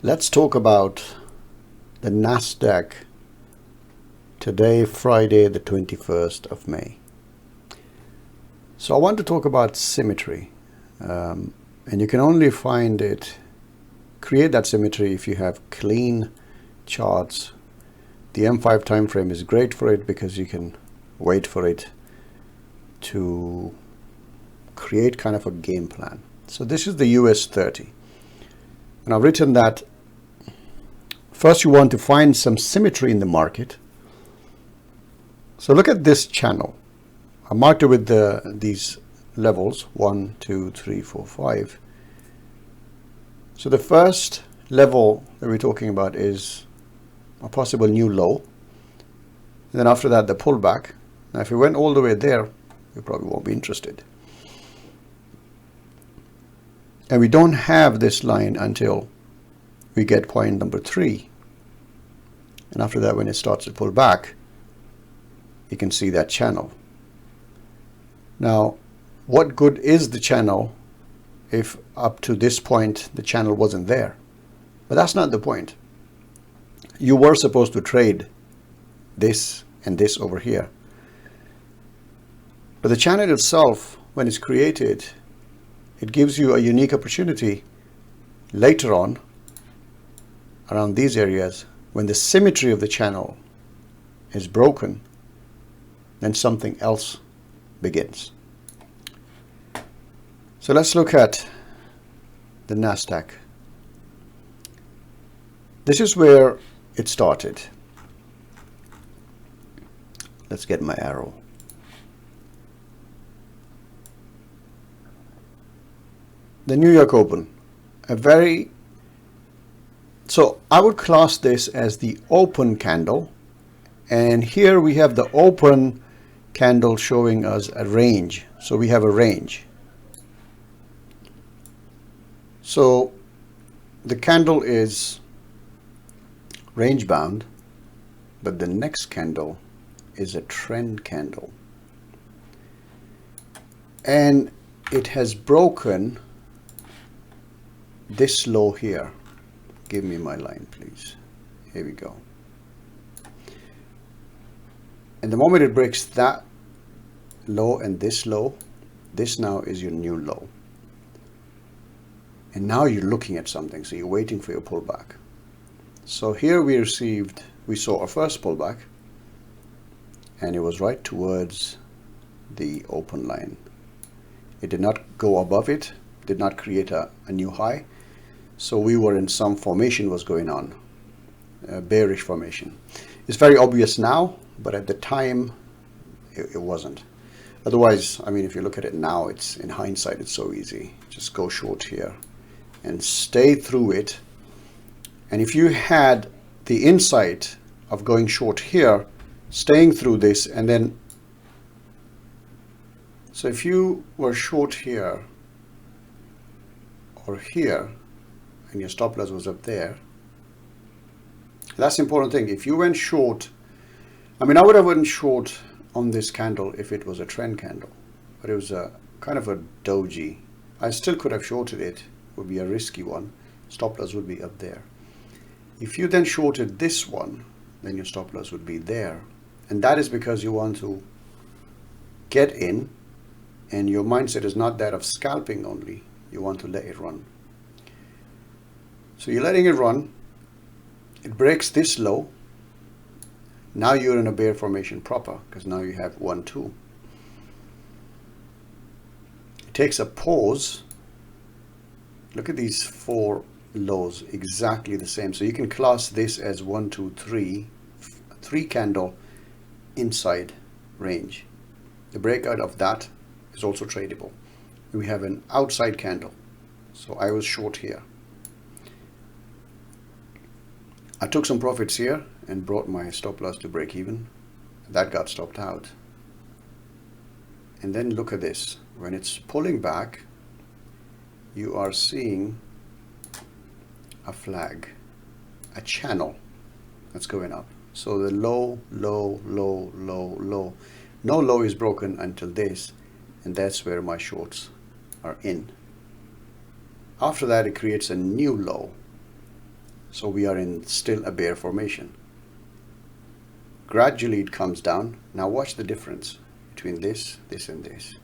Let's talk about the Nasdaq today, Friday, the 21st of May. So I want to talk about symmetry, and you can only find it, create that symmetry if you have clean charts. The M5 time frame is great for it because you can wait for it to create kind of a game plan. So this is the US 30, and I've written that first you want to find some symmetry in the market. So look at this channel. I marked it with these levels 1, 2, 3, 4, 5. So the first level that we're talking about is a possible new low. And then after that, the pullback. Now, if we went all the way there, we probably won't be interested. And we don't have this line until we get point number 3. And after that, when it starts to pull back, you can see that channel. Now, what good is the channel if up to this point the channel wasn't there? But that's not the point. You were supposed to trade this and this over here. But the channel itself, when it's created, it gives you a unique opportunity later on around these areas. When the symmetry of the channel is broken, then something else begins. So let's look at the Nasdaq. This is where it started. Let's get my arrow. The New York Open, so I would class this as the open candle, and here we have the open candle showing us a range. So we have a range. So the candle is range bound, but the next candle is a trend candle, and it has broken this low here. Give me my line, please. Here we go. And the moment it breaks that low and this low, this now is your new low. And now you're looking at something, so you're waiting for your pullback. So here we saw our first pullback, and it was right towards the open line. It did not go above it, did not create a new high. So we were in some formation was going on, a bearish formation. It's very obvious now, but at the time it wasn't. Otherwise, I mean, if you look at it now, it's in hindsight, it's so easy. Just go short here and stay through it. And if you had the insight of going short here, staying through this, and then, so if you were short here or here, and your stop loss was up there, that's the important thing. If you went short, I mean, I would have went short on this candle if it was a trend candle, but it was a kind of a doji. I still could have shorted it, would be a risky one. Stop loss would be up there. If you then shorted this one, then your stop loss would be there. And that is because you want to get in, and your mindset is not that of scalping only. You want to let it run. So you're letting it run. It breaks this low. Now you're in a bear formation proper, because now you have 1, 2. It takes a pause. Look at these 4 lows, exactly the same. So you can class this as 1, 2, 3, 3 candle inside range. The breakout of that is also tradable. We have an outside candle. So I was short here. I took some profits here and brought my stop loss to break even. That got stopped out. And then look at this. When it's pulling back, you are seeing a flag, a channel that's going up. So the low, low, low, low, low. No low is broken until this, and that's where my shorts are in. After that, it creates a new low. So we are in still a bear formation. Gradually it comes down. Now watch the difference between this, this and this.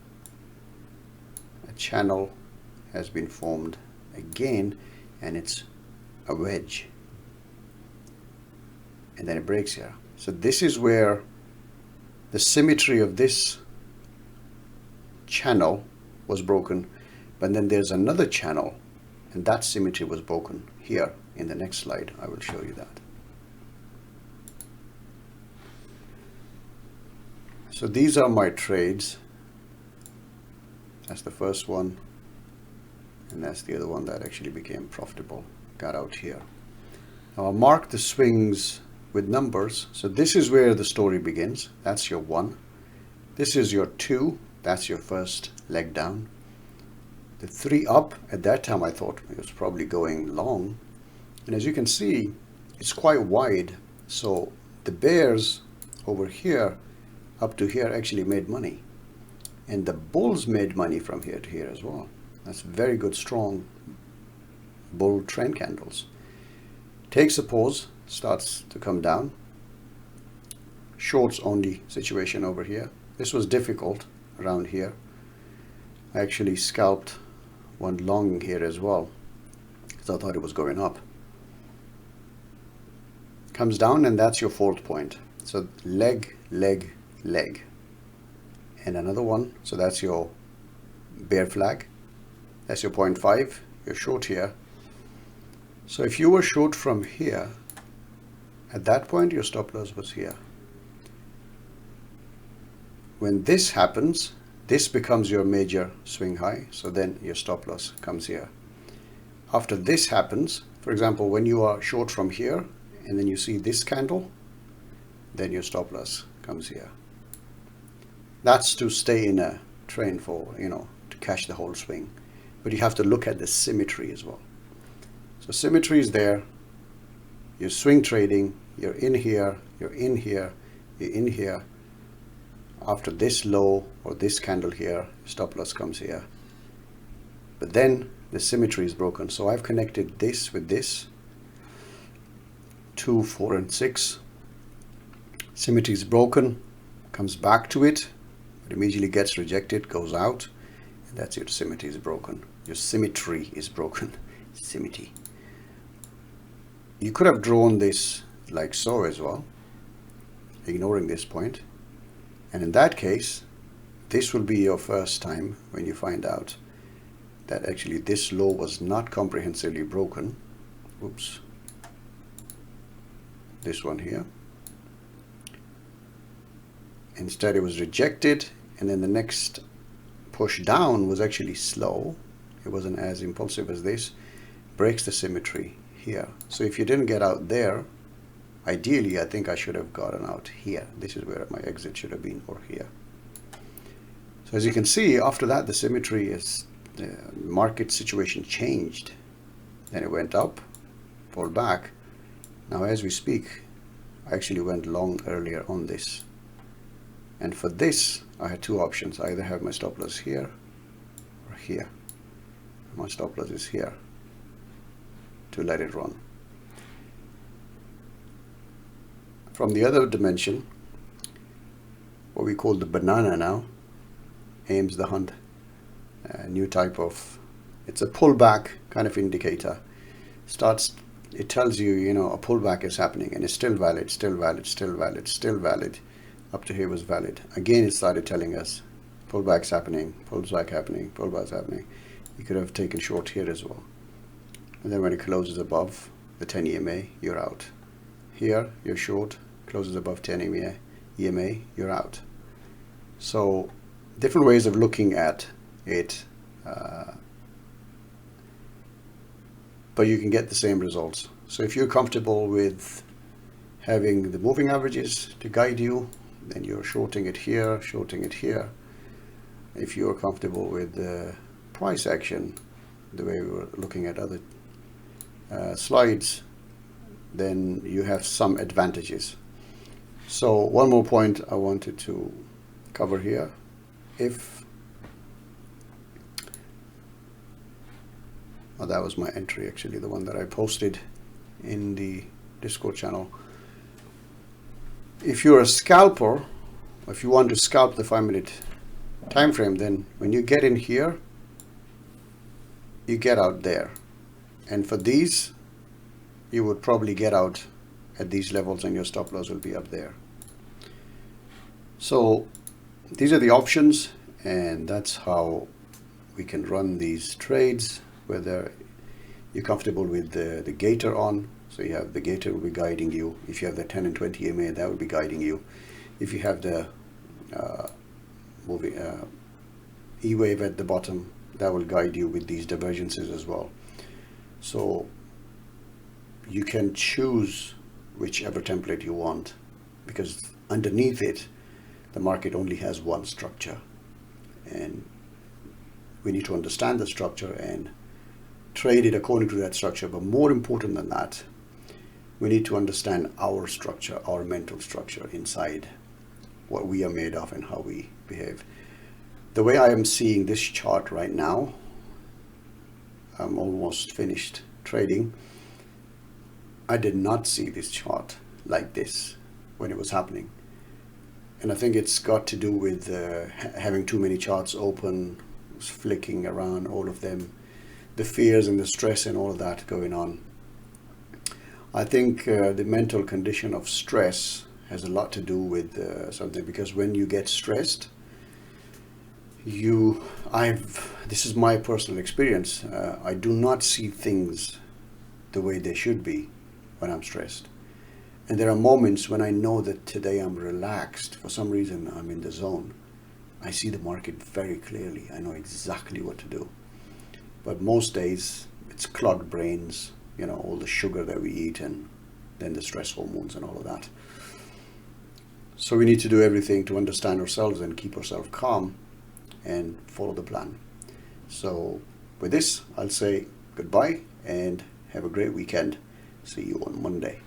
A channel has been formed again, and it's a wedge. And then it breaks here. So this is where the symmetry of this channel was broken, but then there's another channel, and that symmetry was broken here. In the next slide, I will show you that. So these are my trades. That's the first one, and that's the other one that actually became profitable. Got out here. Now I'll mark the swings with numbers. So this is where the story begins. That's your 1. This is your 2. That's your first leg down. The 3 up, at that time I thought it was probably going long. And as you can see, it's quite wide. So the bears over here up to here actually made money. And the bulls made money from here to here as well. That's very good, strong bull trend candles. Takes a pause, starts to come down. Shorts only situation over here. This was difficult around here. I actually scalped one long here as well because I thought it was going up. Comes down, and that's your 4th point. So leg, leg, leg, and another one. So that's your bear flag. That's your 0.5. You're short here. So if you were short from here, at that point your stop loss was here. When this happens, this becomes your major swing high, so then your stop loss comes here. After this happens, for example, when you are short from here and then you see this candle, then your stop loss comes here. That's to stay in a trend for, to catch the whole swing. But you have to look at the symmetry as well. So symmetry is there. You're swing trading, you're in here, you're in here, you're in here. After this low or this candle here, stop loss comes here. But then the symmetry is broken. So I've connected this with this. 2, 4, and 6. Symmetry is broken, comes back to it, but immediately gets rejected, goes out, and that's your symmetry is broken. Your symmetry is broken. Symmetry. You could have drawn this like so as well, ignoring this point. And in that case, this will be your first time when you find out that actually this low was not comprehensively broken. Oops. This one here. Instead it was rejected, and then the next push down was actually slow. It wasn't as impulsive as this. Breaks the symmetry here. So if you didn't get out there, ideally I think I should have gotten out here. This is where my exit should have been, or here. So as you can see, after that the symmetry is, the market situation changed. Then it went up, pulled back. Now as we speak, I actually went long earlier on this. And for this, I had 2 options. I either have my stop loss here or here. My stop loss is here to let it run. From the other dimension, what we call the banana now, aims the hunt. New type of, it's a pullback kind of indicator. It tells you, a pullback is happening, and it's still valid, still valid, still valid, still valid. Up to here was valid. Again, it started telling us pullback's happening, pullback happening, pullback's happening. You could have taken short here as well. And then when it closes above the 10 EMA, you're out. Here, you're short, closes above 10 EMA, you're out. So different ways of looking at it, but you can get the same results. So if you're comfortable with having the moving averages to guide you, then you're shorting it here, shorting it here. If you're comfortable with the price action, the way we were looking at other slides, then you have some advantages. So one more point I wanted to cover here. That was my entry, actually, the one that I posted in the Discord channel. If you're a scalper, if you want to scalp the 5-minute time frame, then when you get in here, you get out there. And for these, you would probably get out at these levels and your stop loss will be up there. So these are the options, and that's how we can run these trades, whether you're comfortable with the gator on. So you have the gator will be guiding you. If you have the 10 and 20 EMA, that will be guiding you. If you have the E-wave at the bottom, that will guide you with these divergences as well. So you can choose whichever template you want, because underneath it, the market only has one structure. And we need to understand the structure and trade it according to that structure. But more important than that, we need to understand our structure, our mental structure inside, what we are made of and how we behave. The way I am seeing this chart right now, I'm almost finished trading. I did not see this chart like this when it was happening. And I think it's got to do with having too many charts open, flicking around, all of them, the fears and the stress and all of that going on. I think the mental condition of stress has a lot to do with something, because when you get stressed, this is my personal experience, I do not see things the way they should be when I'm stressed. And there are moments when I know that today I'm relaxed, for some reason I'm in the zone. I see the market very clearly. I know exactly what to do. But most days it's clogged brains, you know, all the sugar that we eat and then the stress hormones and all of that. So we need to do everything to understand ourselves and keep ourselves calm and follow the plan. So with this, I'll say goodbye and have a great weekend. See you on Monday.